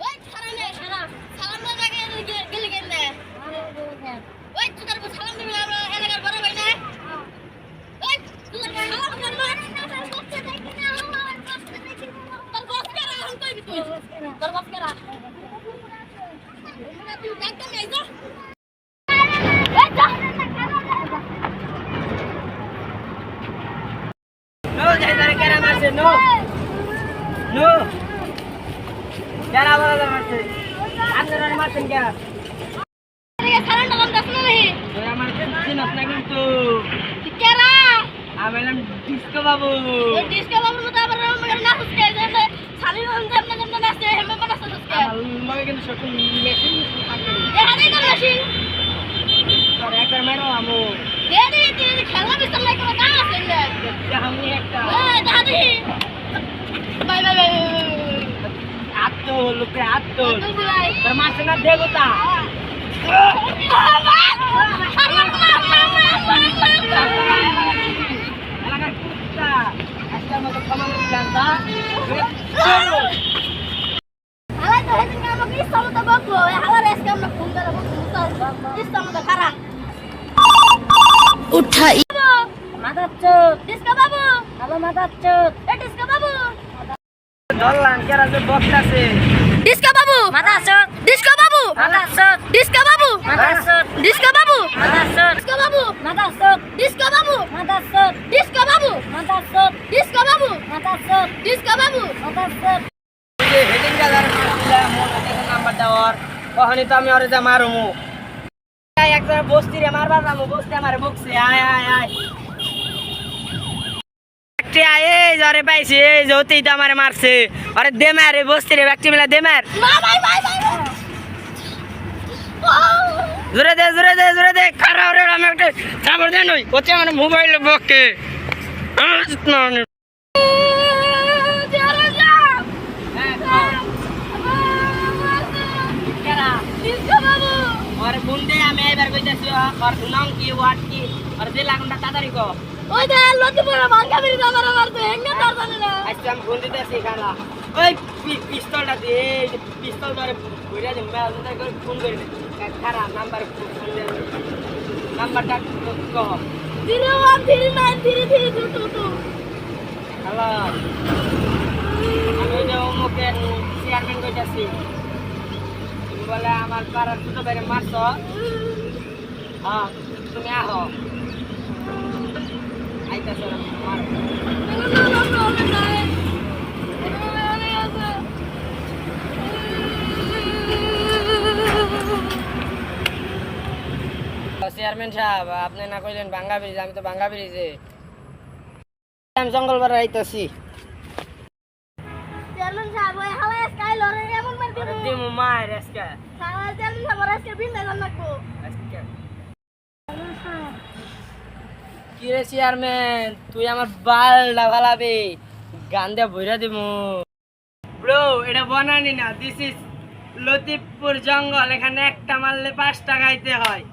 ওই ছাড়া নে ছাড়া সালাম না লাগে গেলে গেলে ওই তুই তার সালাম দিবি আমরা এলাকার বড় ভাই না ওই তুই সালাম করবা বসতে দেখি না আমার বসতে দেখি তোর বস করা হন কইবি তুই তোর বস করা তুই ডাক্তার নাই যা এই যা নো যাই তারে কেরা মারছে নো নো কেরা বলা মারছে আপনারা মারছেন কেরা আরে সালাম টালাম দাস না রে তুই আমার চিনস না কিন্তু কেরা আমি নাম ডিস্কো বাবু ওই ডিস্কো বাবুর মতো আবার আমাকে না হুসকে যায় সালিম হামজাম না নাচে হেমে বানাছে হুসকে আমার লগে কিন্তু সব মেশিন থাকে দেখা দেই তো মেশিন তোর একবার মেরো আমু দে তুই খেলা বিস্তার নাই কোনো কাজ আছে না আমি একটা ওই দাদি বাই বাই বাই আত্তো লোকে আত্তো তুই ভাই তোর মারছে না দেবতা এলাকার কুত্তা আজকাল মতো কমানো জানতা হালাই তো হেদিন আমাকে ইসলামতে বকলো হালার আজকে আমরা ফোন করে বকলো ইসলামতে খারা উঠাই মাদারচোদ ডিস্কো বাবু হ্যালো মাদারচোদ এ ডিস্কো বাবু ধরলাম কেরা যে বক্তাছে ডিস্কো বাবু মাদারচোদ ডিস্কো বাবু মাদারচোদ ডিস্কো বাবু মাদারচোদ ডিস্কো বাবু মাদারচোদ ডিস্কো বাবু মাদারচোদ ডিস্কো বাবু মাদারচোদ ডিস্কো বাবু মাদারচোদ ডিস্কো বাবু মাদারচোদ ডিস্কো বাবু মাদারচোদ যে হেডিং গাদার নাম্বার দেওয়ার কখনই তো আমি ওরে যা মারমু একজন বস্তি রে মারবার নামু বস্তি আমারে বকছে আয় আয় আয় একটি আয় এই জরে পাইছি এই যতেই তো আমারে মারছে আরে দে মারে বস্তি রে ব্যক্তি মিলা দে মার ভাই জোরে দে খারাপ রে আমি একটা চাপড় দেন ওই ওতে আমার মোবাইল বকে ডিস্কো বাবু और बुंदे আমি এবার কইতাছি আর নাম কি ওয়াট কি আর দে লাগুনটা তাড়াতাড়ি কো ওই দে লতি পড়া ভাঙা বেরি দাবার আমার তো হেঙ্গা তার জানে না আজকে আমি ফোন দিতেছি খালা ওই পিস্তলটা দে পিস্তল ধরে ঘুরে দে মেল ধরে করে ফোন করে দে খারাপ নাম্বার ফোন দে নাম্বারটা কহ 013933222 হ্যালো আমি যে ওমকে চেয়ারম্যান কইতাছি তুমি বলে আমার পাড়ার ছোট ভাইরে মারছ হ্যাঁ তুমি আহো আইতাছো মার চেয়ারম্যান সাহেব আপনি না কইলেন ভাঙ্গা ব্রিজ আমি তো ভাঙ্গা ব্রিজে আমি জঙ্গল বাড়ি আইতাছি চেয়ারম্যান সাহেব ওই হালা স্কাই লরে এমন মার দিবি দিমু মায়ের আজকে সারা চেয়ারম্যান সাহেব আজকে বিন্দা জান লাগবো কি রে চেয়ারম্যান তুই আমার বালটা ভালাবি গান দিয়ে ভইরা দিমু ব্রো এটা বানানি না দিস ইজ লতিফপুর জঙ্গল এখানে একটা মারলে 5 টাকা খাইতে হয়